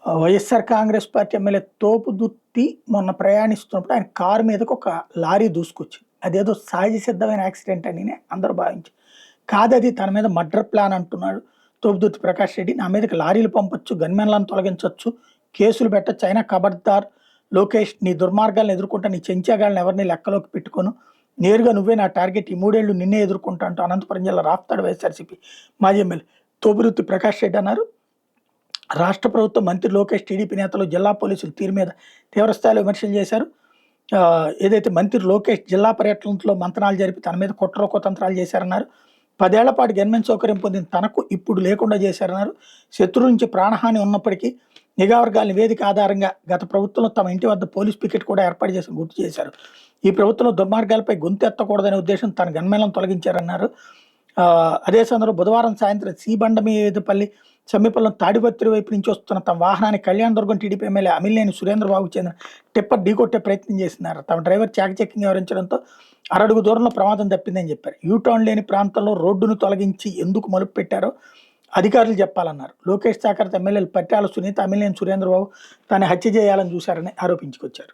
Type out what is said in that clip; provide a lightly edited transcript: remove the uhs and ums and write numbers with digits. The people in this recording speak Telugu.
వైఎస్ఆర్ కాంగ్రెస్ పార్టీ ఎమ్మెల్యే తోపుదుర్తి మొన్న ప్రయాణిస్తున్నప్పుడు ఆయన కారు మీదకి ఒక లారీ దూసుకొచ్చింది. అదేదో సహజ సిద్ధమైన యాక్సిడెంట్ అని అందరూ భావించారు. కాదది తన మీద మర్డర్ ప్లాన్ అంటున్నాడు తోపుదుర్తి ప్రకాష్ రెడ్డి. నా మీదకి లారీలు పంపొచ్చు, గన్మెన్లను తొలగించవచ్చు, కేసులు పెట్టొచ్చు. అయినా ఖబర్దార్ లోకేష్, నీ దుర్మార్గాలను ఎదుర్కొంటా, నీ చెంచాగాళ్ళని ఎవరిని లెక్కలోకి పెట్టుకోను, నేరుగా నువ్వే నా టార్గెట్, ఈ 3 ఏళ్ళు నిన్నే ఎదుర్కొంటా అంటూ అనంతపురం జిల్లా రాప్తాడు వైఎస్ఆర్సీపీ మాజీ ఎమ్మెల్యే తోపుదుర్తి ప్రకాష్ రెడ్డి అన్నారు. రాష్ట్ర ప్రభుత్వం, మంత్రి లోకేష్, టీడీపీ నేతలు జిల్లా పోలీసులు తీరు మీద తీవ్రస్థాయిలో విమర్శలు చేశారు. ఏదైతే మంత్రి లోకేష్ జిల్లా పర్యటనలో మంతనాలు జరిపి తన మీద కుట్ర కుతంత్రాలు చేశారన్నారు. 10 ఏళ్ల పాటు గన్మెన్ సౌకర్యం పొందిన తనకు ఇప్పుడు లేకుండా చేశారన్నారు. శత్రువు నుంచి ప్రాణహాని ఉన్నప్పటికీ నిఘా వర్గాల నివేదిక ఆధారంగా గత ప్రభుత్వంలో తమ ఇంటి వద్ద పోలీస్ పికెట్ కూడా ఏర్పాటు చేసి గుర్తు చేశారు. ఈ ప్రభుత్వంలో దుర్మార్గాలపై గొంతు ఎత్తకూడదనే ఉద్దేశం తన గన్మెన్లను తొలగించారన్నారు. అదే సందర్భంలో బుధవారం సాయంత్రం సీబండమీదపల్లి సమీపంలో తాడిపత్రి వైపు నుంచి వస్తున్న తమ వాహనాన్ని కళ్యాణదుర్గం టీడీపీ ఎమ్మెల్యే అమిలినేని సురేంద్రబాబుకు చెందిన టిప్పర్ ఢీకొట్టే ప్రయత్నం చేస్తున్నారు. తమ డ్రైవర్ చాకచక్యంగా వివరించడంతో అరడుగు దూరంలో ప్రమాదం తప్పిందని చెప్పారు. యూటర్న్ లేని ప్రాంతంలో రోడ్డును తొలగించి ఎందుకు మలుపు పెట్టారో అధికారులు చెప్పాలన్నారు. లోకేష్ సహకారిత ఎమ్మెల్యేలు పట్టాల సునీత, అమిలినేని సురేంద్రబాబు తాను హత్య చేయాలని చూశారని ఆరోపించుకొచ్చారు.